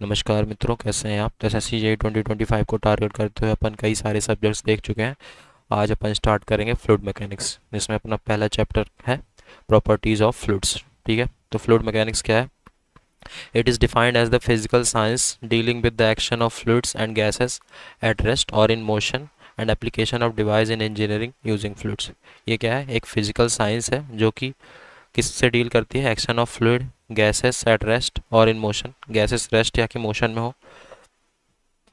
नमस्कार मित्रों, कैसे हैं आप। तो एसएससी जेईई 2025 को टारगेट करते हुए अपन कई सारे सब्जेक्ट्स देख चुके हैं। आज अपन स्टार्ट करेंगे फ्लूइड मैकेनिक्स, जिसमें अपना पहला चैप्टर है प्रॉपर्टीज़ ऑफ फ्लूइड्स। ठीक है, तो फ्लूइड मैकेनिक्स क्या है? It is defined as the physical science dealing with the action of fluids and gases at rest or in motion and application of device in engineering using fluids. ये क्या है? एक physical science है जो कि किससे डील करती है? Action of fluid, gases at rest or in motion, gases rest या कि मोशन में हो।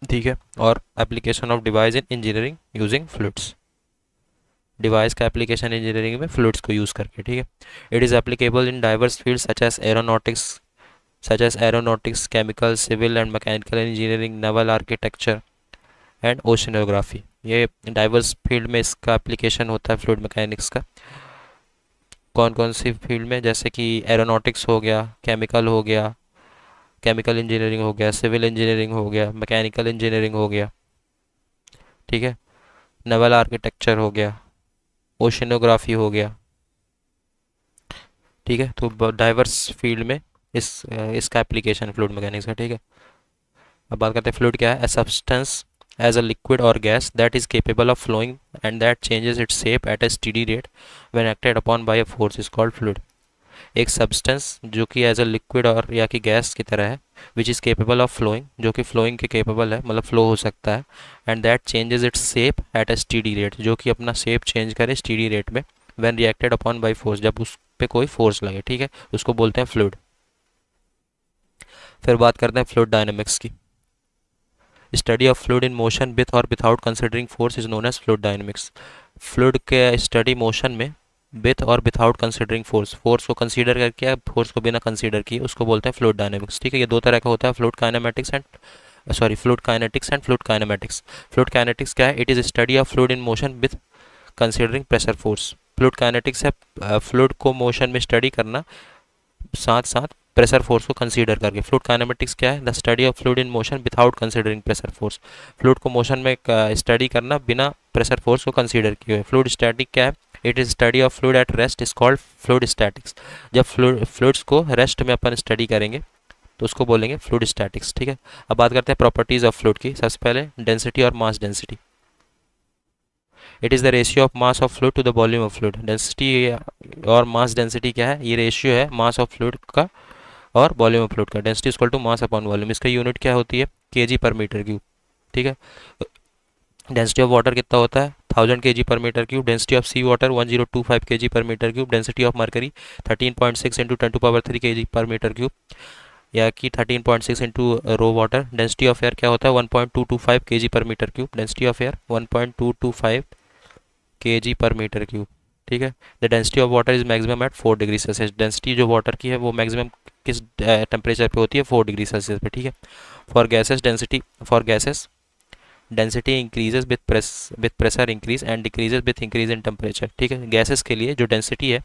ठीक है, और application of device in engineering using fluids, device का एप्लीकेशन इंजीनियरिंग में फ्लूइड्स को यूज़ करके। ठीक है, it is applicable in diverse field such as aeronautics, chemical, civil and mechanical engineering, naval architecture and oceanography. ये डाइवर्स फील्ड में इसका application होता है फ्लूइड मैकेनिक्स का। कौन कौन सी फील्ड में? जैसे कि एरोनॉटिक्स हो गया, केमिकल हो गया, केमिकल इंजीनियरिंग हो गया, सिविल इंजीनियरिंग हो गया, मैकेनिकल इंजीनियरिंग हो गया। ठीक है, नेवल आर्किटेक्चर हो गया, ओशनोग्राफी हो गया। ठीक है, तो डाइवर्स फील्ड में इसका एप्लीकेशन फ्लूइड मैकेनिक्स का। ठीक है, अब बात करते हैं फ्लूइड क्या है। A substance as a liquid or gas that is capable of flowing and that changes its shape at a steady rate when acted upon by a force is called fluid. एक substance जो कि as a liquid और या कि gas की तरह है, which is capable of flowing, जो कि फ्लोइंग के केपेबल है, मतलब फ्लो हो सकता है, and that changes its shape at a steady rate, जो कि अपना शेप चेंज करे स्टीडी रेट में, when reacted upon by force, जब उस पे कोई फोर्स लगे। ठीक है, उसको बोलते हैं फ्लूइड। फिर बात करते हैं फ्लूइड डायनेमिक्स की। Study of fluid in motion with or without considering force is known as fluid dynamics. Fluid के स्टडी मोशन में with or without considering force, force को कंसीडर करके या फोर्स को बिना कंसीडर किए, उसको बोलते हैं फ्लूइड डायनेमिक्स। ठीक है, ये दो तरह का होता है, fluid kinetics and fluid kinematics. Fluid kinetics क्या है? It is study of fluid in motion with considering pressure force. Fluid kinetics है फ्लूइड को मोशन में स्टडी करना, साथ साथ प्रेशर फोर्स को कंसीडर करके। फ्लूइड काइनेमेटिक्स क्या है? The study of fluid in motion without considering pressure force. Fluid को मोशन में स्टडी करना बिना प्रेशर फोर्स को कंसीडर किए हुए। फ्लूइड स्टैटिक क्या है? It is study of fluid at rest is called fluid statics. जब फ्लूइड्स को रेस्ट में अपन स्टडी करेंगे तो उसको बोलेंगे फ्लूइड स्टैटिक्स। ठीक है, अब बात करते हैं प्रॉपर्टीज ऑफ फ्लूइड की। सबसे पहले डेंसिटी और mass density. It is the ratio of mass of fluid to the volume of fluid. Density और मास डेंसिटी क्या है? ये रेशियो है मास ऑफ फ्लूइड का और वॉल्यूम ऑफ फ्लूइड का। Density equal to mass upon volume. इसका यूनिट क्या होती है? केजी पर मीटर क्यूब। ठीक है, डेंसिटी ऑफ वाटर कितना होता है? 1000 केजी पर metre cube. Density of sea water 1025 KG पर metre cube. Density of mercury 13.6 into 10⁻³ KG पर मीटर क्यूब, या कि 13.6 into rho water. Density of air क्या होता है? 1225 केजी पर metre cube. Density of air 1225 KG पर मीटर क्यूब। ठीक है, the density of water is maximum at 4 degree Celsius. Density जो वाटर की है वो मैक्सिमम किस टेम्परेचर पे होती है? 4 डिग्री सेल्सियस पे। ठीक है, for gases density increases with pressure increase and decreases with increase in temperature. ठीक है, गैसेस के लिए जो डेंसिटी है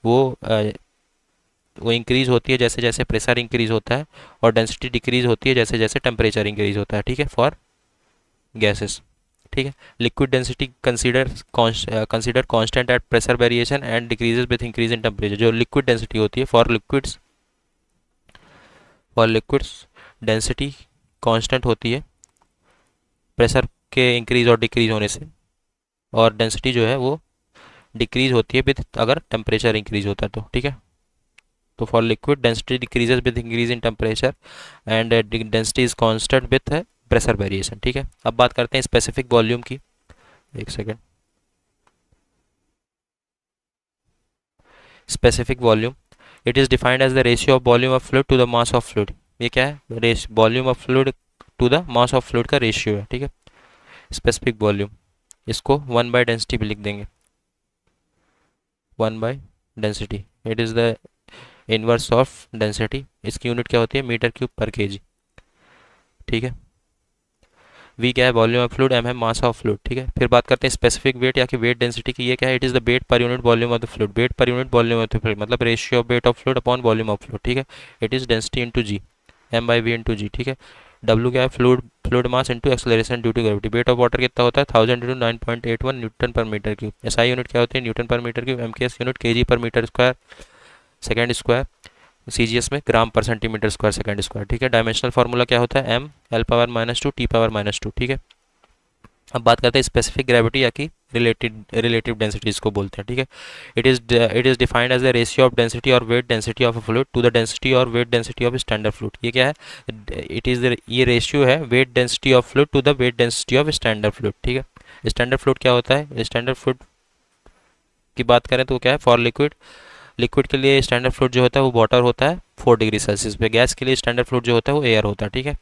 वो वो इंक्रीज होती है जैसे जैसे प्रेशर इंक्रीज होता है, और डेंसिटी डिक्रीज होती है जैसे जैसे टेम्परेचर इंक्रीज होता है। ठीक है, फॉर गैसेस। ठीक है, liquid density consider constant at pressure variation and decreases with increase in temperature. जो लिक्विड डेंसिटी होती है फॉर लिक्विड्स डेंसिटी कांस्टेंट होती है प्रेशर के इंक्रीज और डिक्रीज होने से, और डेंसिटी जो है वो डिक्रीज होती है विथ अगर टेम्परेचर इंक्रीज होता है तो। ठीक है, तो for liquid density decreases with increase in temperature and density is constant with pressure variation. ठीक है, अब बात करते हैं स्पेसिफिक वॉल्यूम की। एक second. Specific volume, it is defined as the ratio of volume of fluid to the mass of fluid. ये क्या है? Volume of fluid to the mass of fluid का रेशियो है। ठीक है, स्पेसिफिक वॉल्यूम, इसको 1 बाय डेंसिटी भी लिख देंगे। 1 by density, it is the inverse of density. इसकी यूनिट क्या होती है? मीटर क्यूब पर केजी। ठीक है, वी क्या है? Volume of fluid. एम है मास ऑफ फ्लूइड। ठीक है, फिर बात करते हैं स्पेसिफिक वेट या कि वेट डेंसिटी की। ये क्या है? It is the weight per unit volume of the fluid. Weight per unit volume of the fluid मतलब ratio of weight of fluid upon volume of fluid. ठीक है, it is density into G, M by V into G. ठीक है, W क्या है? Fluid fluid mass into acceleration due to gravity. Weight of water कितना होता है? 1000 into 9.81 newton पर मीटर क्यूब। एसआई यूनिट क्या होती है? न्यूटन पर metre cube. M K S unit KG पर metre square second square. CGS में ग्राम per centimetre square second square, ठीक है। डायमेंशनल फार्मूला क्या होता है, m L⁻⁻², T⁻², ठीक है। अब बात करते हैं स्पेसिफिक ग्रेविटी या कि रिलेटिव डेंसिटी इसको बोलते हैं, ठीक है। It is defined as the ratio of density or weight density of a fluid to the density or weight density of standard fluid. ये क्या है, ये रेशियो है weight density of fluid to the weight density of standard fluid, ठीक है। Standard fluid क्या होता है, स्टैंडर्ड फ्लूइड की बात करें तो क्या है, फॉर लिक्विड, लिक्विड के लिए स्टैंडर्ड फ्लूइड जो होता है वो वाटर होता है 4 डिग्री सेल्सियस पे। गैस के लिए स्टैंडर्ड फ्लूइड जो होता है वो एयर होता है, ठीक है।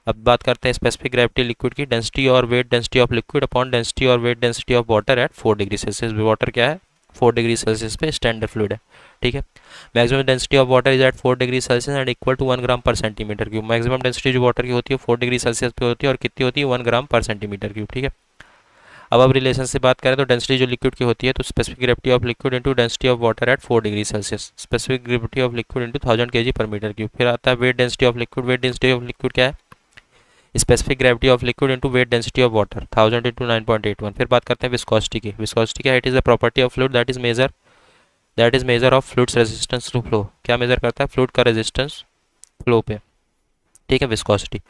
अब बात करते हैं स्पेसिफिक ग्रेविटी लिक्विड की, density or weight density of liquid upon density or weight density of water at 4 degree Celsius. Water क्या है, 4 डिग्री सेल्सियस पे स्टैंडर्ड फ्लूइड है, ठीक है। Maximum density of water is at 4 degree Celsius and equal to 1 gram per centimetre cube. Maximum density जो water की होती है 4 डिग्री सेल्सियस पे होती है और कितनी होती है, 1 ग्राम पर सेंटीमीटर क्यूब, ठीक है। अब रिलेशन से बात करें तो डेंसिटी जो लिक्विड की होती है तो specific gravity of liquid into density of water at 4 degree Celsius, specific gravity of liquid into 1000 kg पर मीटर क्यूब। फिर आता है weight density of liquid, wait density of liquid क्या है, specific gravity of liquid into weight density of water 1000 into 9.81। फिर बात करते हैं विस्कोसिटी की, विस्कोसिटी क्या है, it is the property of fluid that is measure of fluids resistance to flow. क्या मेजर करता है, फ्लूइड का रेजिस्टेंस फ्लो पे, ठीक है। Viscosity,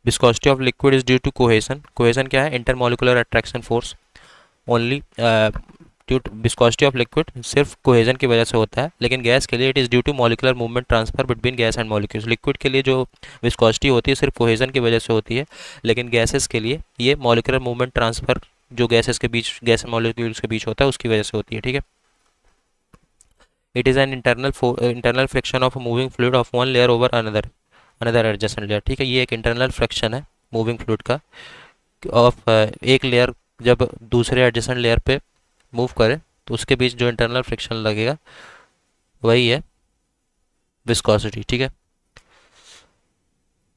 viscosity of liquid is due to cohesion, cohesion क्या है, intermolecular attraction force only. Due to viscosity of liquid सिर्फ कोहेजन की वजह से होता है, लेकिन गैस के लिए it is due to molecular movement transfer between gas and molecules. Liquid के लिए जो विस्कोसिटी होती है सिर्फ कोहेजन की वजह से होती है, लेकिन गैसेस के लिए ये मॉलिकुलर मूवमेंट ट्रांसफर जो गैसेस के बीच, गैस एंड मॉलिक्यूल्स के बीच होता है उसकी वजह से होती है, ठीक है। It is an internal friction of moving fluid of one layer over another adjacent layer, ठीक है। ये एक इंटरनल फ्रिक्शन है मूविंग फ्लूइड का ऑफ एक लेयर जब दूसरे एडजेसेंट लेयर पे मूव करे तो उसके बीच जो इंटरनल फ्रिक्शन लगेगा वही है विस्कोसिटी, ठीक है।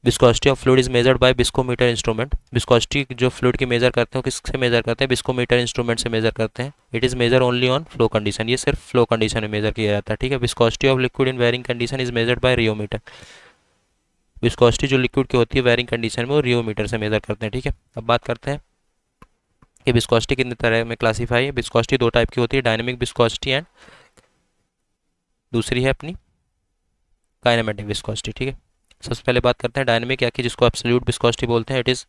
Viscosity of fluid is measured bye viscometer instrument. Viscosity जो फ्लूइड की मेजर करते हैं किससे मेजर करते हैं, बिस्कोमीटर इंस्ट्रूमेंट से मेजर करते हैं। It is measure only on flow condition, ये सिर्फ फ्लो कंडीशन में मेजर किया जाता है, ठीक है। Viscosity of liquid in varying condition is measured by rheometer. Viscosity जो लिक्विड की होती है वेरिंग कंडीशन में वो रियोमीटर से मेजर करते हैं, ठीक है। अब बात करते हैं कि विस्कोसिटी कितने तरह में क्लासीफाई है। विस्कोसिटी दो टाइप की होती है, डायनेमिक विस्कोसिटी एंड दूसरी है अपनी काइनेमेटिक विस्कोसिटी, ठीक है। सबसे पहले बात करते हैं डायनेमिक या कि जिसको एब्सोल्यूट विस्कोसिटी बोलते हैं। It is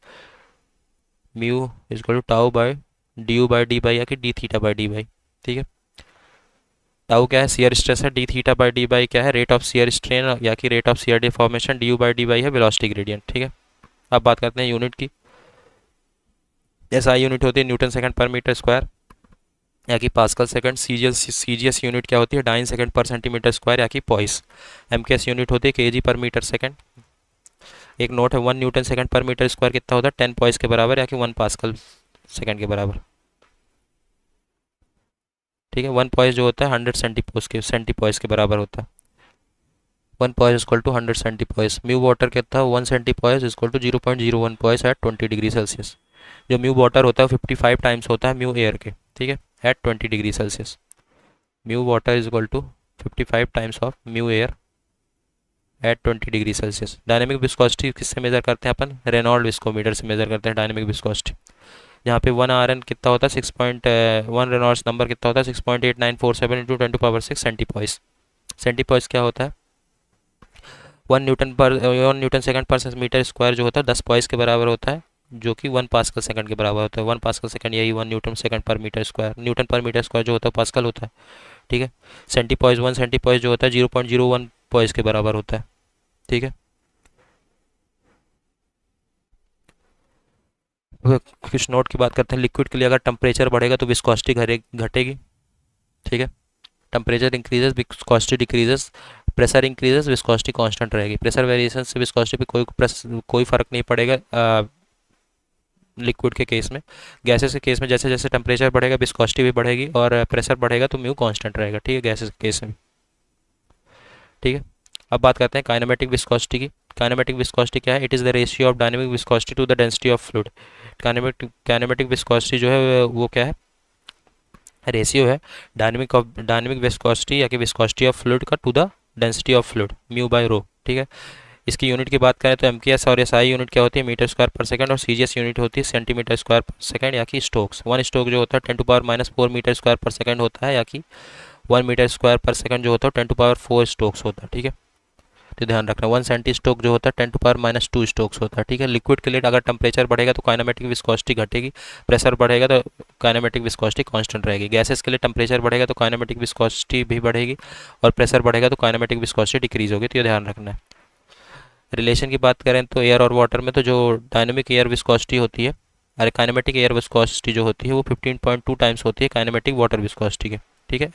mu equal to tau by D U by D Y या कि D theta by D Y, ठीक है। टाउ क्या है, शियर स्ट्रेस है, D theta by D Y क्या है, रेट ऑफ शियर स्ट्रेन या कि rate of shear deformation, D U by D Y है वेलोसिटी ग्रेडियंट, ठीक है। अब बात करते हैं यूनिट की। एसआई यूनिट होती है न्यूटन सेकंड पर मीटर स्क्वायर या कि पास्कल सेकंड। सीजीएस यूनिट क्या होती है, डाइन सेकंड पर सेंटीमीटर स्क्वायर या कि पॉइस। एमकेएस यूनिट होती है केजी पर मीटर सेकंड। एक नोट है 1 न्यूटन सेकंड पर मीटर स्क्वायर कितना होता है, 10 पॉइस के बराबर या कि 1 पास्कल सेकंड के बराबर, ठीक है। 1 पॉइस जो होता है 100 सेंटीपॉइस के बराबर होता है। 1 poise equal to 100 centipoise. Mu water कितना है, 1 centipoise equal to 0.01 poise at 20 degree Celsius. जो म्यू वाटर होता है 55 टाइम्स होता है म्यू एयर के, ठीक है, at 20 degree Celsius. Mu water is equal to 55 times of mu air at 20 degree Celsius. Dynamic viscosity किससे मेजर करते हैं अपन, रेनॉल्ड विस्कोमीटर से मेजर करते हैं डायनेमिक विस्कोसिटी। जहाँ पे 1 आर एन कितना होता है 6.1 रेनॉल्ड्स नंबर कितना होता है 6.8947 इंटू 10⁻6 सेंटीपॉइस। सेंटीपॉइस क्या होता है, 1 न्यूटन सेकंड पर मीटर स्क्वायर जो होता है 10 पॉइस के बराबर होता है, जो कि 1 पास्कल सेकंड के बराबर होता है। 1 पास्कल सेकंड यही 1 न्यूटन सेकंड पर मीटर स्क्वायर, न्यूटन पर मीटर स्क्वायर जो होता है पास्कल होता है, ठीक है। सेंटीपॉइस 1 सेंटीपॉइस जो होता है 0.01 पॉइस के बराबर होता है, ठीक है। कुछ नोट की बात करते हैं। लिक्विड के लिए अगर टेम्परेचर बढ़ेगा तो विस्कोसिटी घटेगी, ठीक है। Temperature increases viscosity decreases, pressure increases viscosity constant रहेगी। प्रेशर वेरिएशन से विस्कोसिटी पे कोई फर्क नहीं पड़ेगा लिक्विड के केस में। गैसेस के केस में जैसे जैसे टेम्परेचर बढ़ेगा विस्कोसिटी भी बढ़ेगी और प्रेशर बढ़ेगा तो म्यू कांस्टेंट रहेगा, ठीक है, गैसेस के केस में, ठीक है। अब बात करते हैं काइनेमेटिक विस्कोसिटी की। काइनेमेटिक विस्कोसिटी क्या है, it is the ratio of dynamic viscosity to the density of fluid. Kinematic viscosity जो है वो क्या है, रेशियो है डायनेमिक विस्कोसिटी या कि विस्कोसिटी ऑफ फ्लूइड का to the density of fluid mu by rho, ठीक है। इसकी यूनिट की बात करें तो एमकेएस और एसआई यूनिट क्या होती है, मीटर स्क्वायर पर सेकंड, और सीजीएस यूनिट होती है सेंटीमीटर स्क्वायर पर सेकंड या कि स्टोक्स। 1 स्टोक जो होता है 10⁻⁴ मीटर स्क्वायर पर सेकंड होता है या कि 1 मीटर स्क्वायर पर सेकंड जो होता है 10⁴ स्ट्रोक्स होता है, ठीक है। तो ध्यान रखना 1 सेंटी स्ट्रोक जो होता है 10⁻² स्ट्रोक्स होता है, ठीक है। लिक्विड के लिए अगर टेम्परेचर बढ़ेगा तो काइनेमेटिक विस्कोसिटी घटेगी, प्रेशर बढ़ेगा तो काइनेमेटिक विस्कोसिटी कांस्टेंट रहेगी। गैसेस के लिए टेम्परेचर बढ़ेगा तो काइनेमेटिक विस्कोसिटी भी बढ़ेगी, और प्रेशर बढ़ेगा तो काइनेमेटिक विस्कोसिटी डिक्रीज होगी, तो ये ध्यान रखना है। रिलेशन की बात करें तो एयर और वाटर में तो जो डायनेमिक एयर विस्कोसिटी होती है, अरे काइनेमेटिक एयर विस्कोसिटी जो होती है वो 15.2 टाइम्स होती है काइनेमेटिक वाटर विस्कोसिटी के, ठीक है,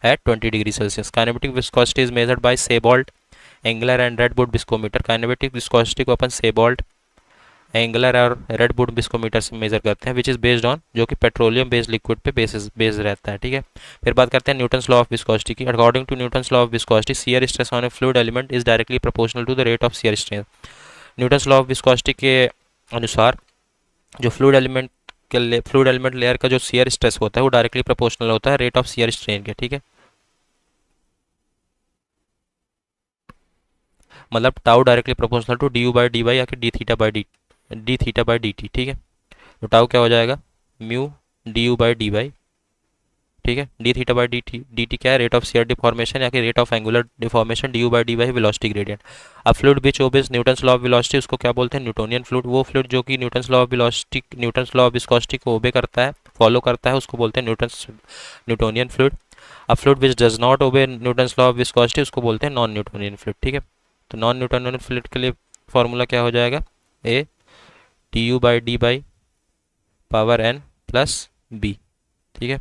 at 20 degree Celsius. Kinematic viscosity is measured by Saybolt, Engler and Redwood viscometer. Kinematic viscosity को अपन सेबॉल्ट, एंगलर और रेडवुड बिस्कोमीटर से मेजर करते हैं, विच इज़ बेस्ड ऑन, जो कि पेट्रोलियम बेस्ड लिक्विड पे बेस रहता है, ठीक है। फिर बात करते हैं न्यूटन्स लॉ ऑफ विस्कोसिटी की। According to Newton's law of viscosity, shear stress on a fluid element is directly proportional to the rate of shear strain. Newton's law of viscosity के अनुसार जो फ्लूइड एलिमेंट लेयर का जो shear stress होता है वो directly proportional होता है रेट ऑफ शियर स्ट्रेन के, ठीक है। मतलब tau directly proportional to D U by D Y या कि D theta by D T, ठीक है। तो टाउ क्या हो जाएगा, mu D U by D Y, ठीक है। D theta by D T क्या है, रेट ऑफ शियर डिफॉर्मेशन या कि rate of angular deformation, D U by D Y velocity gradient. अब fluid which obeys Newton's law of velocity, उसको क्या बोलते हैं, न्यूटोनियन फ्लूइड। वो फ्लूइड जो कि Newton's law of velocity, Newton's law of viscosity को ओबे करता है, फॉलो करता है, उसको बोलते हैं न्यूटोनियन फ्लूइड। अब fluid which does not obey Newton's law of viscosity उसको बोलते हैं नॉन न्यूटोनियन फ्लूइड, ठीक है। तो नॉन न्यूटोनियन फ्लूइड के लिए फॉर्मूला क्या हो जाएगा, A D U by D by power N plus B, ठीक है।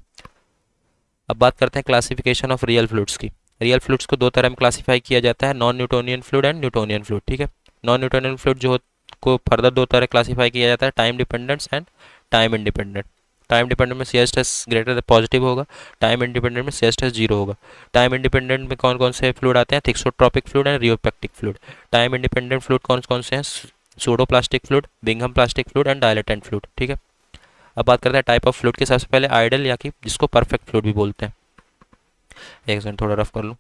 अब बात करते हैं क्लासिफिकेशन ऑफ रियल फ्लूइड्स की। रियल फ्लूइड्स को दो तरह में क्लासीफाई किया जाता है, non Newtonian fluid and Newtonian fluid, ठीक है। नॉन न्यूटोनियन फ्लूइड को फर्दर दो तरह क्लासीफाई किया जाता है, time dependence and time independent. Time dependent में shear stress greater than positive होगा, टाइम इंडिपेंडेंट में शियर स्ट्रेस जीरो होगा। टाइम इंडिपेंडेंट में कौन कौन से फ्लूइड आते हैं, thixotropic fluid and rheopectic fluid. Time independent fluid कौन कौन से हैं, pseudoplastic fluid, Bingham plastic fluid and dilatant fluid, ठीक है। अब बात करते हैं टाइप ऑफ फ्लूइड की। सबसे पहले आइडल या कि जिसको परफेक्ट फ्लूइड भी बोलते हैं। एक सेकंड थोड़ा रफ कर लूँ।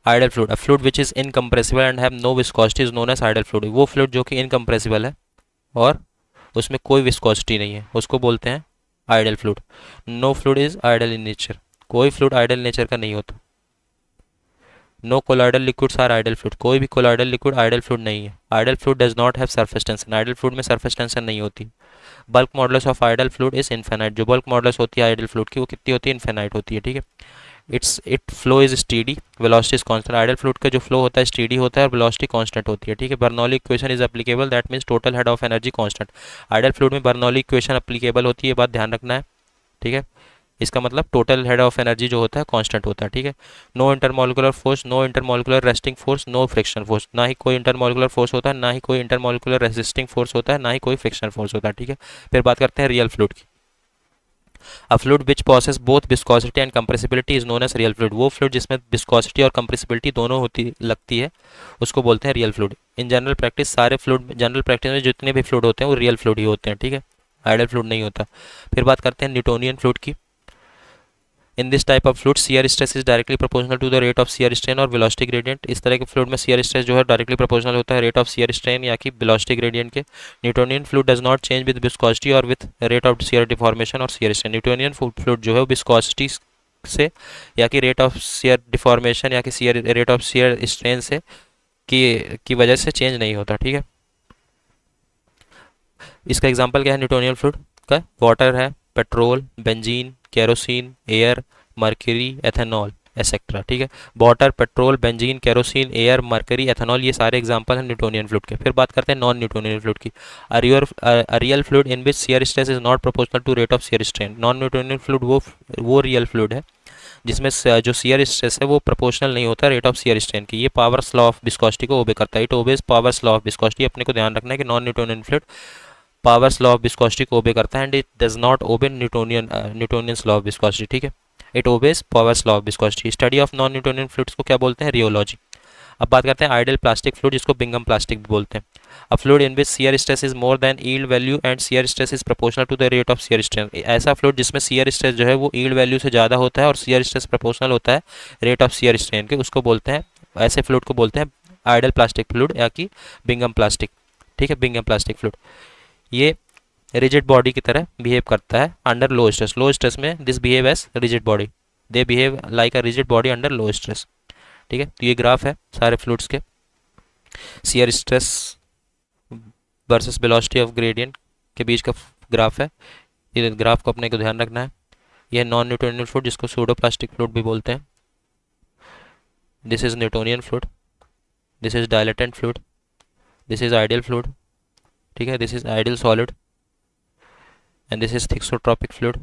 Ideal fluid, a fluid which is incompressible and have no viscosity is known as ideal fluid. वो फ्लूइड जो कि इनकम्प्रेसिबल है और उसमें कोई विस्कोसिटी नहीं है, उसको बोलते हैं ideal fluid. No fluid is ideal in nature, कोई फ्लूइड आइडल नेचर का नहीं होता। No colloidal liquids are ideal fluid, कोई भी कोलाइडल लिक्विड आइडल फ्लूइड नहीं है। Ideal fluid does not have surface tension, ideal fluid में सरफेस टेंशन नहीं होती। Bulk modulus of ideal fluid is infinite, जो बल्क मॉडुलस होती है आइडल फ्लूइड की वो कितनी होती है, इनफिनाइट होती है, ठीक है। It flow is steady, velocity is constant. Ideal fluid का जो फ्लो होता है स्टीडी होता है और वेलोसिटी कांस्टेंट होती है, ठीक है। Bernoulli equation is applicable, that means total head of energy constant. Ideal fluid में बर्नौली इक्वेशन एप्लीकेबल होती है, ये बात ध्यान रखना है, ठीक है। इसका मतलब टोटल हेड ऑफ एनर्जी जो होता है कांस्टेंट होता है, ठीक है। No intermolecular force, no intermolecular resting force, no friction force, ना ही कोई इंटरमोलिकुलर फोर्स होता है, ना ही कोई इंटरमोलिकुलर रेसिस्टिंग फोर्स होता है, ना ही कोई फ्रिक्शन फोर्स होता है, ठीक है। फिर बात करते हैं रियल फ्लूइड की। A fluid which possess both viscosity and compressibility is known as real fluid. वो फ्लूइड जिसमें विस्कोसिटी और कंप्रेसिबिलिटी दोनों होती लगती है उसको बोलते हैं real fluid. In general practice सारे फ्लूइड, जनरल प्रैक्टिस में जितने भी फ्लूइड होते हैं वो रियल फ्लूइड ही होते हैं, ठीक है, आइडल फ्लूइड नहीं होता। फिर बात करते हैं न्यूटोनियन फ्लूइड की। In this type of fluid shear stress is directly proportional to the rate of shear strain और वेलोसिटी ग्रेडियंट। इस तरह के फ्लूइड में शियर स्ट्रेस जो है डायरेक्टली प्रोपोर्शनल होता है रेट ऑफ शियर स्ट्रेन या कि वेलोसिटी ग्रेडियंट के। Newtonian fluid does not change with viscosity or with rate of shear deformation or shear strain. Newtonian fluid जो है वो विस्कोसिटी से या कि रेट ऑफ शियर डिफॉर्मेशन या कि shear rate of shear strain से की वजह से चेंज नहीं होता, ठीक है। इसका एग्जाम्पल क्या है न्यूटोनियन फ्लूइड का, वाटर है, petrol, benzene, kerosene, air, mercury, ethanol etcetera, ठीक है। Water, petrol, benzene, kerosene, air, mercury, ethanol, ये सारे एग्जांपल हैं न्यूटोनियन फ्लूइड के। फिर बात करते हैं नॉन न्यूटोनियन फ्लूइड की। Real fluid in which shear stress is not proportional to rate of shear strain. Non Newtonian fluid वो रियल फ्लूइड है जिसमें जो शियर स्ट्रेस है वो प्रोपोर्शनल नहीं होता रेट ऑफ शियर स्ट्रेन की। ये पावर्स लॉ ऑफ विस्कोसिटी को ओबे करता है, it obeys powers law of viscosity. अपने को ध्यान रखना है कि non Newtonian fluid powers law of viscosity को ओबे करता है and it does not obey न्यूटोनियंस law of viscosity, ठीक है। It obeys powers law of viscosity. Study of non Newtonian fluids को क्या बोलते हैं, रियोलॉजी। अब बात करते हैं आइडल प्लास्टिक फ्लूइड जिसको बिंगम प्लास्टिक भी बोलते हैं। A fluid in which shear stress is more than yield value and shear stress is proportional to the rate of shear strain. ऐसा फ्लूइड जिसमें शियर स्ट्रेस जो है वो यील्ड वैल्यू से ज़्यादा होता है और शियर स्ट्रेस प्रोपोर्शनल होता है रेट ऑफ शियर स्ट्रेन के, उसको बोलते हैं, ऐसे फ्लूइड को बोलते हैं आइडल प्लास्टिक फ्लूइड या कि बिंगम प्लास्टिक, ठीक है, बिंगम प्लास्टिक फ्लूइड। ये रिजिड बॉडी की तरह बिहेव करता है under low stress. Low stress में this behave as rigid body, they behave like a rigid body under low stress. ठीक है, तो ये ग्राफ है सारे फ्लूइड्स के, shear stress versus velocity of gradient के बीच का ग्राफ है। ये ग्राफ को अपने को ध्यान रखना है। यह नॉन न्यूटोनियन फ्लूइड जिसको सूडोप्लास्टिक फ्लूइड भी बोलते हैं। This is Newtonian fluid, this is dilatant fluid, this is ideal fluid. ठीक है, this is ideal solid and this is thixotropic fluid.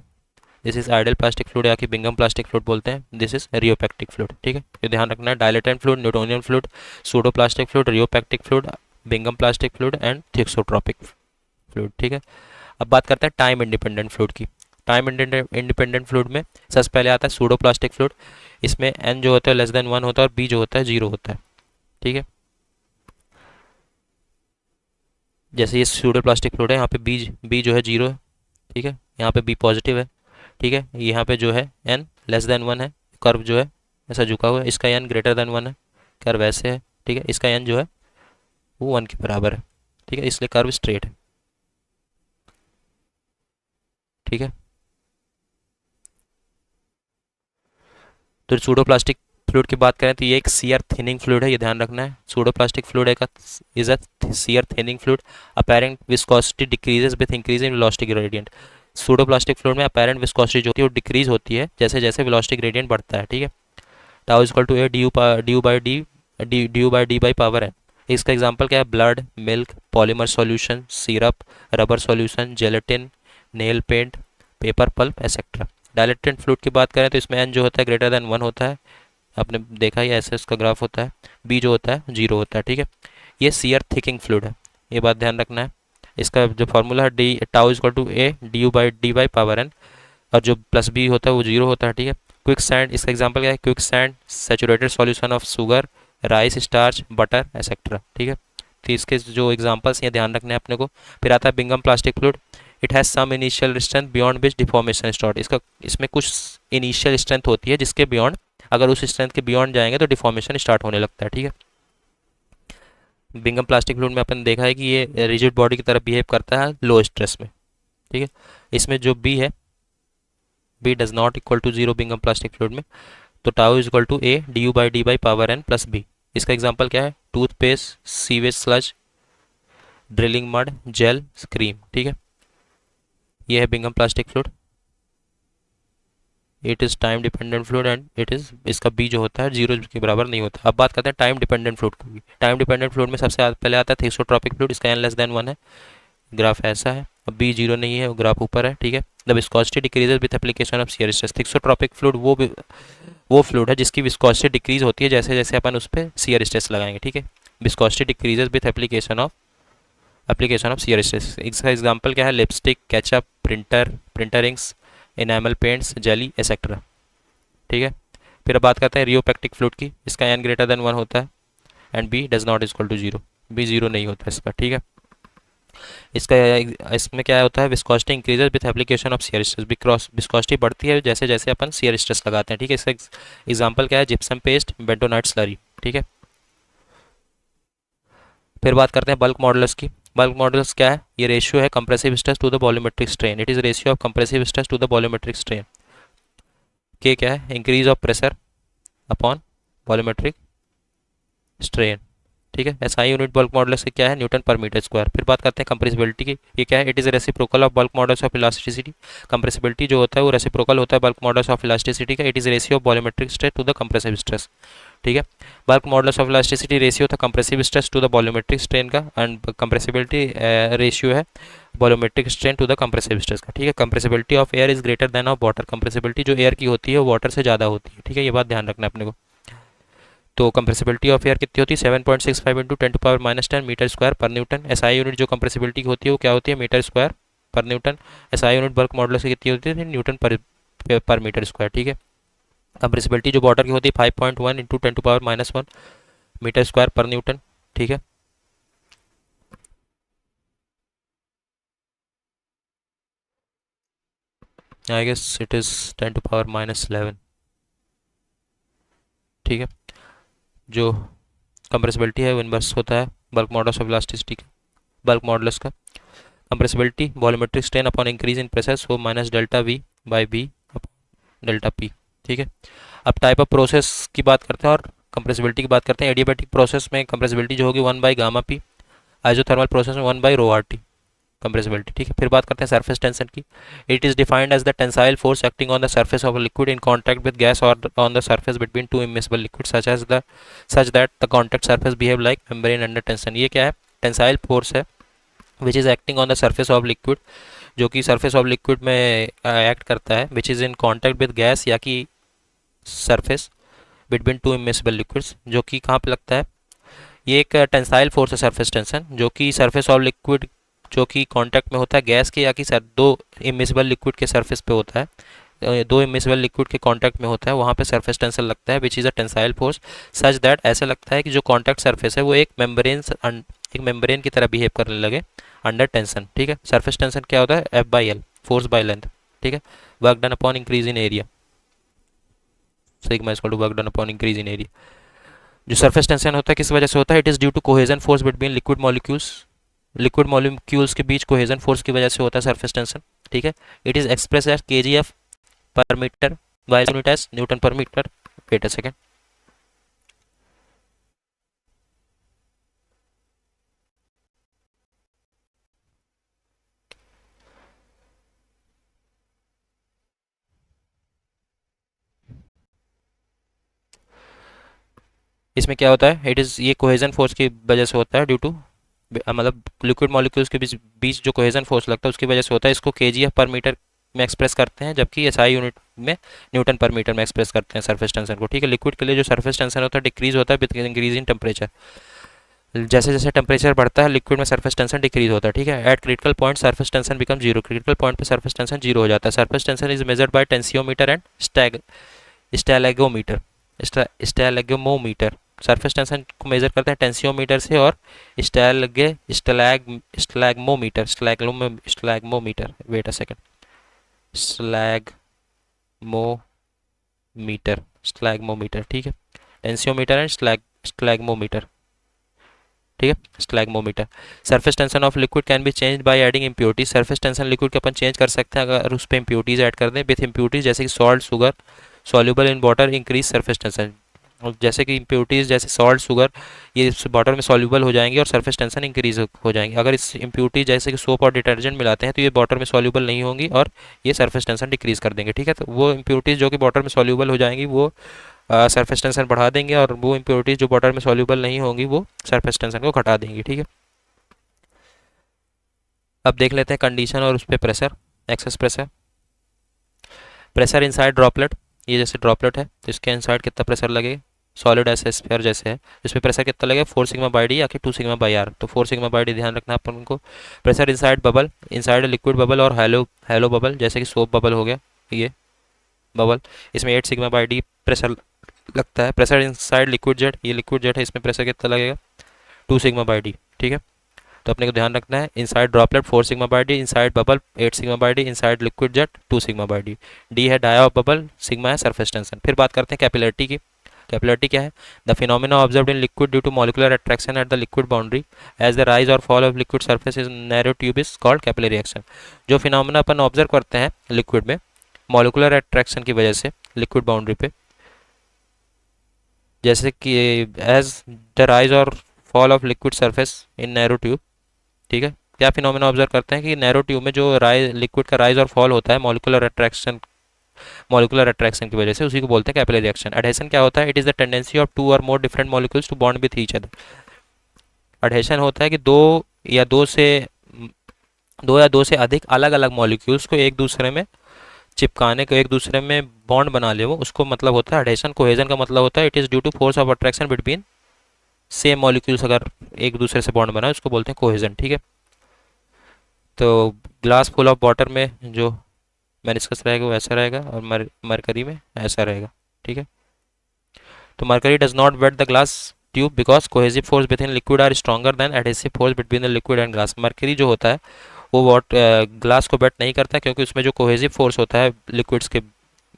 This is ideal plastic fluid या कि Bingham plastic fluid बोलते हैं। This is rheopectic fluid. ठीक है, ये ध्यान रखना है। Dilatant fluid, Newtonian fluid, pseudoplastic fluid, rheopectic fluid, Bingham plastic fluid and thixotropic fluid. ठीक है, अब बात करते हैं टाइम इंडिपेंडेंट फ्लूइड की। टाइम इंडिपेंडेंट फ्लूइड में सबसे पहले आता है सूडोप्लास्टिक फ्लूइड। इसमें एन जो होता है लेस देन 1 होता है और बी जो होता है 0 होता है। ठीक है, जैसे ये सूडोप्लास्टिक फ्लूइड है, यहाँ पे बी जो है 0 है। ठीक है, यहाँ पे बी पॉजिटिव है। ठीक है, यहाँ पे जो है एन लेस देन 1 है, कर्व जो है ऐसा झुका हुआ है। इसका एन ग्रेटर देन 1 है, कर्व ऐसे है। ठीक है, इसका एन जो है वो 1 के बराबर है। ठीक है, इसलिए कर्व स्ट्रेट है। ठीक है, तो सूडोप्लास्टिक फ्लूइड की बात करें तो ये एक सीयर थिनिंग फ्लूइड है, ये ध्यान रखना है। Pseudoplastic fluid is a shear thinning fluid. Apparent viscosity decreases with increase in velocity gradient. Pseudoplastic fluid में अपेरेंट विस्कोसिटी जो होती है वो डिक्रीज होती है जैसे जैसे वेलोसिटी ग्रेडियंट बढ़ता है। ठीक है, tau is equal to A D U by D by power N. इसका एग्जांपल क्या है? Blood, milk, polymer solution, syrup, rubber solution, gelatin, nail paint, paper pulp etcetera. Dilatant fluid की बात करें तो इसमें एन जो होता है ग्रेटर देन 1 होता है। आपने देखा ही ऐसे इसका ग्राफ होता है। बी जो होता है 0 होता है। ठीक है, ये सीयर थिकिंग फ्लूइड है, ये बात ध्यान रखना है। इसका जो फॉर्मूला है D tau is equal to A D U by D by power N, और जो प्लस बी होता है वो 0 होता है। ठीक है, क्विक सैंड, इसका एग्जांपल क्या है? Quick sand, saturated solution of sugar, rice starch, butter etcetera. ठीक है, तो इसके जो एग्जांपल्स हैं ध्यान रखने हैं अपने को। फिर आता है Bingham plastic fluid. It has some initial strength beyond which deformation start. इसमें कुछ इनिशियल स्ट्रेंथ होती है जिसके बियॉन्ड, अगर उस स्ट्रेंथ के बियॉन्ड जाएंगे तो डिफॉर्मेशन स्टार्ट होने लगता है। ठीक है, बिंगम प्लास्टिक फ्लूइड में अपन देखा है कि ये रिजिड बॉडी की तरफ बिहेव करता है लो स्ट्रेस में। ठीक है, इसमें जो बी है, B does not equal to 0 Bingham plastic fluid में, तो tau is equal to A D U by D by power N plus B. इसका एग्जांपल क्या है? Toothpaste, sewage sludge, drilling mud, gel, cream. ठीक है, ये है Bingham plastic fluid. It is time dependent fluid and it is, इसका B जो होता है 0 के बराबर नहीं होता। अब बात करते हैं टाइम डिपेंडेंट फ्लूइड की। टाइम डिपेंडेंट फ्लूइड में सबसे पहले आता है थिक्सोट्रॉपिक फ्लूइड। इसका एन लेस देन 1 है, ग्राफ ऐसा है। अब बी 0 नहीं है, वो ग्राफ ऊपर है। ठीक है, the viscosity decreases with application of shear stress. Thixotropic fluid वो फ्लूइड है जिसकी विस्कोसिटी डिक्रीज होती है जैसे जैसे अपन उस पर शियर स्ट्रेस लगाएंगे। ठीक है, viscosity decreases with application of shear stress. इसका एग्जांपल क्या है? Lipstick, ketchup, printer inks, enamel paints, jelly etcetera. ठीक है, फिर अब बात करते हैं रियोपैक्टिक फ्लूइड की। इसका एन ग्रेटर देन 1 होता है and B does not equal to 0, B 0 नहीं होता इसका। ठीक है, इसका इसमें क्या होता है? Viscosity increases with application of shear stress. Viscosity बढ़ती है जैसे जैसे अपन शियर स्ट्रेस लगाते हैं। ठीक है, इसका एग्जांपल क्या है? Gypsum paste, bentonite slurry. ठीक है, फिर बात करते हैं बल्क मॉडुलस की। बल्क मॉडुलस क्या है? ये रेशियो है compressive stress to the volumetric strain. It is ratio of compressive stress to the volumetric strain. K क्या है? Increase of pressure upon volumetric strain. ठीक है, एसआई यूनिट बल्क मॉडुलस से क्या है? न्यूटन पर मीटर स्क्वायर। फिर बात करते हैं कंप्रेसिबिलिटी की। ये क्या है? It is reciprocal of bulk modulus of elasticity. Compressibility जो होता है वो रेसिप्रोकल होता है बल्क मॉडुलस ऑफ इलास्टिसिटी का। It is ratio of volumetric stress to the compressive stress. ठीक है, bulk modulus of elasticity ratio था compressive stress to the volumetric strain का, एंड कंप्रेसिबिलिटी रेशियो है volumetric strain to the compressive stress का। ठीक है, compressibility of air is greater than of water. Compressibility जो air की होती है वो वाटर से ज़्यादा होती है। ठीक है, ये बात ध्यान रखना है अपने को। तो कंप्रेसिबिलिटी ऑफ एयर कितनी होती है? 7.65 इंटू 10⁻⁻10 मीटर स्क्वायर पर न्यूटन। एसआई यूनिट जो कंप्रेसिबिलिटी की होती है वो क्या होती है? मीटर स्क्वायर पर Newton. SI unit bulk modulus की कितनी होती है? न्यूटन पर मीटर स्क्वायर। ठीक है, कंप्रेसिबिलिटी जो वाटर की होती है 5.1 इंटू 10⁻⁻1 मीटर स्क्वायर पर न्यूटन। ठीक है, आई गेस इट इज 10⁻⁻11। ठीक है, जो कंप्रेसिबिलिटी है वो इनवर्स होता है बल्क मॉडुलस ऑफ इलास्टिसिटी का, बल्क मॉडुलस का। Compressibility volumetric strain upon increase in pressure so minus delta V by B delta P. ठीक है, अब टाइप ऑफ प्रोसेस की बात करते हैं और कंप्रेसिबिलिटी की बात करते हैं। एडियाबैटिक प्रोसेस में कंप्रेसिबिलिटी जो होगी 1/गामा पी, आइसोथर्मल प्रोसेस में 1/ρRT कंप्रेसिबिलिटी। ठीक है, फिर बात करते हैं सरफेस टेंशन की। It is defined as the tensile force acting on the surface of a liquid in contact with gas or on the surface between two immiscible liquid such that the contact surface behave like membrane under tension. ये क्या है? Tensile force है which is acting on the surface of liquid, जो कि surface of liquid में act करता है, which is in contact with gas या कि surface between two immiscible liquids, जो कि कहाँ पे लगता है? ये एक टेंसाइल फोर्स है सरफेस टेंशन, जो कि सरफेस ऑफ लिक्विड जो कि कांटेक्ट में होता है गैस के या कि दो इमिसिबल लिक्विड के सरफेस पे होता है, दो इमिसिबल लिक्विड के कांटेक्ट में होता है, वहाँ पे सरफेस टेंशन लगता है, which is a tensile force such that ऐसा लगता है कि जो कांटेक्ट सरफेस है वो एक मेम्ब्रेन की तरह बिहेव करने लगे अंडर टेंशन। ठीक है, सरफेस टेंशन क्या होता है? F/L, force by length. ठीक है, work done upon increase in area, sigma is equal to work done upon increase in area. जो सरफेस टेंशन होता है किस वजह से होता है? It is due to cohesion force between liquid molecules के बीच कोहेजन फोर्स की वजह से होता है सरफेस टेंशन। ठीक है, it is express as kgf पर metre by unit as newton पर मीटर। वेट अ सेकेंड, इसमें क्या होता है? इट इज़ ये कोहेजन फोर्स की वजह से होता है ड्यू टू, मतलब लिक्विड मॉलिक्यूल्स के बीच बीच जो कोहेजन फोर्स लगता है उसकी वजह से होता है। इसको kgf पर मीटर में एक्सप्रेस करते हैं, जबकि SI यूनिट में न्यूटन पर मीटर में एक्सप्रेस करते हैं सरफेस टेंशन को। ठीक है, लिक्विड के लिए जो सरफेस टेंशन होता है डिक्रीज होता है विद इंक्रीज इन टेम्परेचर। जैसे जैसे टेम्परेचर बढ़ता है लिक्विड में सरफेस टेंशन डिक्रीज होता है। ठीक है, at critical point surface tension become zero, critical point पे सरफेस टेंशन जीरो हो जाता है। Surface tension is measured by tensiometer and stalagmometer stalagmometer. Surface tension को मेजर करते हैं टेंसियोमीटर से और स्टैलेगमोमीटर। Wait a second, स्टैलेगमोमीटर। ठीक है, टेंसियोमीटर एंड स्टैलेगमोमीटर। ठीक है, stalagmometer. Surface tension of liquid can be change by adding impurities. Surface tension liquid के अपन चेंज कर सकते हैं अगर उस पर इम्प्योरिटीज ऐड कर दें। विथ इम्प्योरिटीज जैसे कि salt, sugar soluble in water increase surface tension. और जैसे कि इम्प्योरिटीज़ जैसे सॉल्ट, शुगर ये वाटर में सॉल्युबल हो जाएंगी और सरफेस टेंशन इंक्रीज हो जाएंगी। अगर इस इम्प्योरिटीज जैसे कि सोप और डिटर्जेंट मिलाते हैं तो ये वाटर में सॉल्युबल नहीं होंगी और ये सरफेस टेंशन डिक्रीज कर देंगे। ठीक है, तो वो इम्प्योरिटीज़ जो कि वाटर में सॉल्युबल हो जाएंगी वो सरफेस टेंशन बढ़ा देंगे और वो इम्प्योरिटीज़ जो वाटर में सॉल्युबल नहीं होंगी वो सरफेस टेंशन को घटा देंगी। ठीक है, अब देख लेते हैं कंडीशन और उस पर pressure, excess pressure inside droplet. ये जैसे ड्रॉपलेट है तो इसके इनसाइड कितना प्रेशर लगेगा? सॉलिड ऐसे स्फीयर जैसे है, इसमें प्रेशर कितना लगेगा? 4 सिग्मा बाई डी या कि 2 सिग्मा बाई आर। तो 4 सिग्मा बाई डी ध्यान रखना अपन को। Pressure inside bubble, inside liquid bubble और हेलो बबल, जैसे कि सोप बबल हो गया ये बबल, इसमें 8 सिग्मा बाई डी प्रेशर लगता है। प्रेशर इनसाइड लिक्विड जेट, ये लिक्विड जेट है, इसमें प्रेशर कितना लगेगा? 2 सिग्मा बाई डी। ठीक है, तो अपने को ध्यान रखना है inside droplet 4 sigma by D, inside bubble 8 sigma by D, inside liquid jet 2 sigma by D. D है डाया ऑफ बबल, सिग्मा है सरफेस टेंशन। फिर बात करते हैं कैपिलरिटी की। कैपिलरिटी क्या है? The phenomena observed in liquid due to molecular attraction at the liquid boundary as the rise or fall of liquid surface is narrow tube is called capillary action. जो phenomena अपन observe करते हैं liquid में molecular attraction की वजह से liquid boundary पे, जैसे कि as the rise or fall of liquid surface in narrow tube. ठीक है, क्या फिनोमेना ऑब्जर्व करते हैं कि नैरो ट्यूब में जो लिक्विड का राइज और फॉल होता है मॉलिक्यूलर अट्रैक्शन की वजह से, उसी को बोलते हैं कैपिलरी एक्शन। एडहेशन क्या होता है? It is the tendency of 2 और more different molecules to bond with each other. Adhesion होता है कि दो या दो से अधिक अलग अलग मॉलिक्यूल्स को एक दूसरे में चिपकाने को, एक दूसरे में बॉन्ड बना ले, वो उसको मतलब होता है एडहेशन। कोहेजन का मतलब होता है it is due to force of attraction between same molecules, अगर एक दूसरे से बॉन्ड बनाए उसको बोलते हैं कोहेजन। ठीक है, तो ग्लास फुल ऑफ वाटर में जो मेनिस्कस रहेगा वो ऐसा रहेगा और मरकरी में ऐसा रहेगा। ठीक है, तो mercury does not wet the glass tube because cohesive force within liquid are stronger than adhesive force between the liquid and glass. Mercury जो होता है वो ग्लास को बेट नहीं करता क्योंकि उसमें जो कोहेसिव फोर्स होता है लिक्विड्स के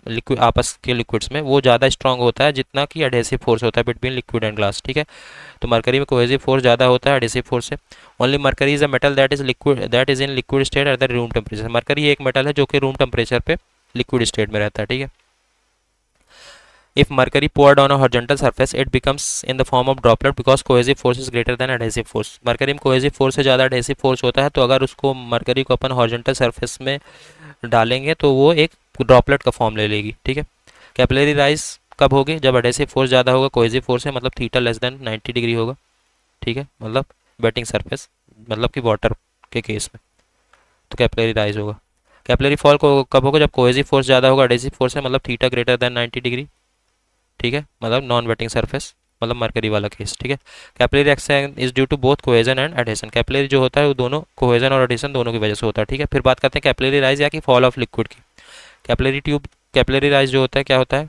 लिक्विड आपस के लिक्विड्स में वो ज़्यादा स्ट्रांग होता है जितना कि एडहेसिव फोर्स होता है बिटवीन लिक्विड एंड ग्लास, ठीक है। तो मरकरी में कोहेसिव फोर्स ज़्यादा होता है एडहेसिव फोर्स से। Only mercury is a metal that is in liquid state at the room temperature. Mercury एक मेटल है जो कि रूम टेम्परेचर पे लिक्विड स्टेट में रहता है, ठीक है। If mercury poured on a horizontal surface, it becomes in the form of droplet because cohesive force is greater than adhesive force. Mercury में cohesive force से ज़्यादा adhesive force होता है, तो अगर उसको मरकरी को अपन horizontal surface में डालेंगे तो वो एक ड्रॉपलेट का फॉर्म ले लेगी, ठीक है। कैपिलरी राइज कब होगी? जब एडहेसिव फोर्स ज़्यादा होगा कोहेसिव फोर्स है, मतलब थीटा लेस देन 90 डिग्री होगा, ठीक है। मतलब वेटिंग सरफेस, मतलब कि वाटर के केस में, तो कैपिलरी राइज होगा। कैपिलरी फॉल को कब होगा? जब कोहेसिव फोर्स ज़्यादा होगा एडहेसिव फोर्स है, मतलब थीटा ग्रेटर देन 90 डिग्री, ठीक है। मतलब नॉन वेटिंग सरफेस, मतलब मरकरी वाला केस, ठीक है। Capillary action is due to both cohesion and adhesion. Capillary जो होता है वो दोनों कोहेजन और एडहेशन दोनों की वजह से होता है, ठीक है। फिर बात करते हैं कैपिलरी राइज या कि फॉल ऑफ लिक्विड की। कैपिलरी राइज जो होता है क्या होता है?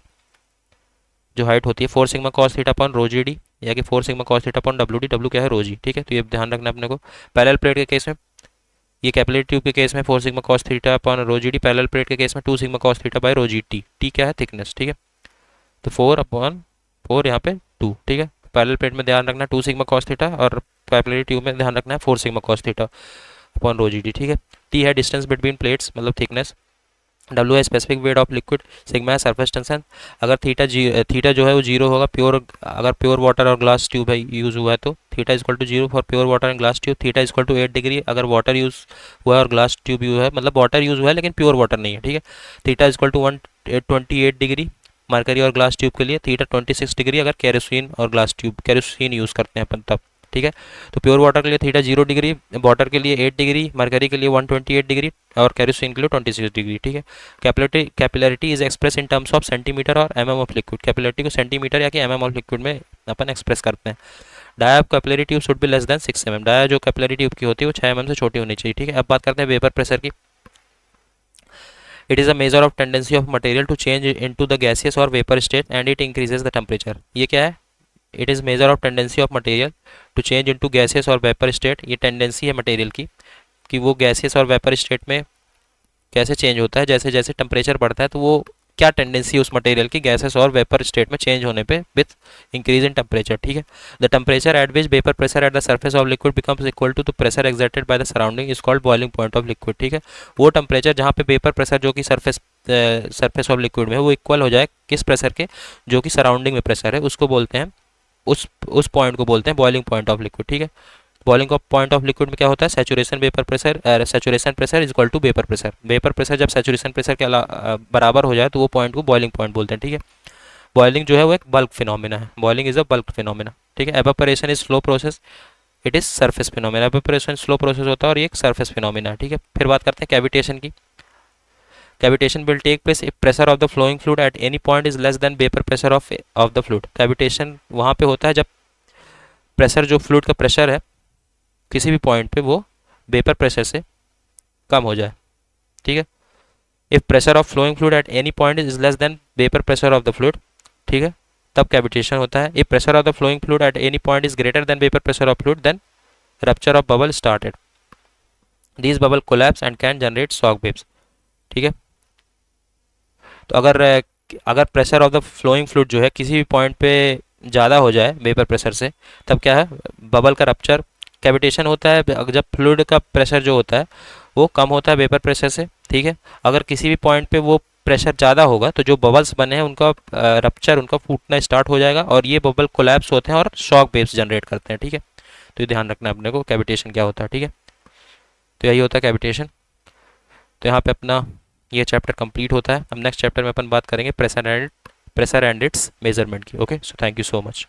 जो हाइट होती है 4 sigma cos theta upon rho g D, या कि 4 sigma cos theta upon W D. W क्या है? रो जी, ठीक है। तो ये ध्यान रखना अपने को। पैरेलल प्लेट के केस में, ये कैपिलरी ट्यूब के केस में 4 sigma cos theta upon rho g d. Parallel plate के केस में 2 sigma cos theta by rho g t. T क्या है? थिकनेस, ठीक है। तो 4/4 यहाँ पे 2, ठीक है। पैरेलल प्लेट में ध्यान रखना 2 सिग्मा कॉस थीटा, और कैपिलरी ट्यूब में ध्यान रखना है 4 sigma cos theta upon rho g d, ठीक है। टी है डिस्टेंस बिटवीन प्लेट्स, मतलब थिकनेस। डब्ल्यू है specific weight of liquid. Sigma है सरफेस टेंशन। अगर थीटा जो है वो जीरो होगा प्योर, अगर प्योर वाटर और ग्लास ट्यूब है यूज़ हुआ है तो theta equal to zero for pure water and glass tube. Theta equal to 8 degree अगर वाटर यूज़ हुआ है और ग्लास ट्यूब यूज है, मतलब वाटर यूज़ हुआ है लेकिन प्योर वाटर नहीं है, ठीक है। Theta equal to 128 degree mercury और ग्लास ट्यूब के लिए। थीटा 26 डिग्री अगर केरोसिन और ग्लास ट्यूब केरोसिन यूज़ करते हैं अपन तब, ठीक है। तो प्योर वाटर के लिए थीटा 0 डिग्री, वाटर के लिए 8 डिग्री, मरकरी के लिए 128 डिग्री और केरोसिन के लिए 26 डिग्री, ठीक है। Capillarity is express in terms of centimetre और एमएम ऑफ लिक्विड। कैपिलरिटी को सेंटीमीटर या कि एमएम ऑफ लिक्विड में अपन एक्सप्रेस करते हैं। Dia of capillary tube should be less than 6 mm। Dia जो कैपिलरी ट्यूब की होती है वो 6 mm से छोटी होनी चाहिए, ठीक है। अब बात करते हैं वेपर प्रेशर की। It is a measure of tendency of material to change into the gaseous or vapour state and it increases the temperature. ये क्या है? It is measure of tendency of material to change into gaseous or vapour state. ये tendency है material की कि वो gaseous or vapour state में कैसे चेंज होता है। जैसे जैसे टेम्परेचर बढ़ता है तो वो क्या टेंडेंसी है उस मटेरियल की गैसेस और वेपर स्टेट में चेंज होने पे विथ इंक्रीज इन टेम्परेचर, ठीक है। The temperature at which vapour pressure at the surface of liquid becomes equal to the pressure exerted by the surrounding is called boiling point of liquid, ठीक है। वो temperature जहाँ पे vapour pressure जो कि surface of liquid में है वो इक्वल हो जाए किस प्रेशर के? जो कि सराउंडिंग में प्रेशर है, उसको बोलते हैं, उस पॉइंट को बोलते हैं बॉइलिंग पॉइंट ऑफ लिक्विड, ठीक है। बॉइलिंग पॉइंट ऑफ लिक्विड में क्या होता है? Saturation vapour pressure, saturation pressure is equal to vapour pressure. Vapour pressure जब सैचुरेशन प्रेशर के बराबर हो जाए तो वो पॉइंट को बॉइलिंग पॉइंट बोलते हैं, ठीक है। बॉइलिंग जो है वो एक बल्क फिनोमिना है। Boiling is a bulk phenomena, ठीक है। Evaporation is slow process, it is surface phenomena. Evaporation slow process होता है और ये एक सरफेस फिनोमिना है, ठीक है। फिर बात करते हैं कैविटेशन की। Cavitation will take place if pressure of the flowing fluid at any point is less than vapour pressure of the fluid. Cavitation वहाँ पे होता है जब प्रेशर, जो फ्लूइड का प्रेशर है किसी भी पॉइंट पे वो वेपर प्रेशर से कम हो जाए, ठीक है। If pressure of flowing fluid at any point is less than vapour pressure of the fluid, ठीक है, तब कैविटेशन होता है। If pressure of the flowing fluid at any point is greater than vapour pressure of fluid then rupture of bubble started. These bubble collapse and can generate shock waves, ठीक है। तो अगर pressure of the flowing fluid जो है किसी भी point पे ज़्यादा हो जाए वेपर प्रेशर से, तब क्या है? बबल का रप्चर। कैविटेशन होता है जब फ्लूइड का प्रेशर जो होता है वो कम होता है वेपर प्रेशर से, ठीक है। अगर किसी भी पॉइंट पे वो प्रेशर ज़्यादा होगा तो जो बबल्स बने हैं उनका रप्चर, उनका फूटना स्टार्ट हो जाएगा और ये बबल कोलैप्स होते हैं और शॉक वेव्स जनरेट करते हैं, ठीक है। तो ये ध्यान रखना है अपने को कैविटेशन क्या होता है, ठीक है। तो यही होता है कैविटेशन। तो यहाँ पे अपना ये चैप्टर कंप्लीट होता है। अब नेक्स्ट चैप्टर में अपन बात करेंगे प्रेशर एंड इट्स मेजरमेंट की। Okay, so thank you so much.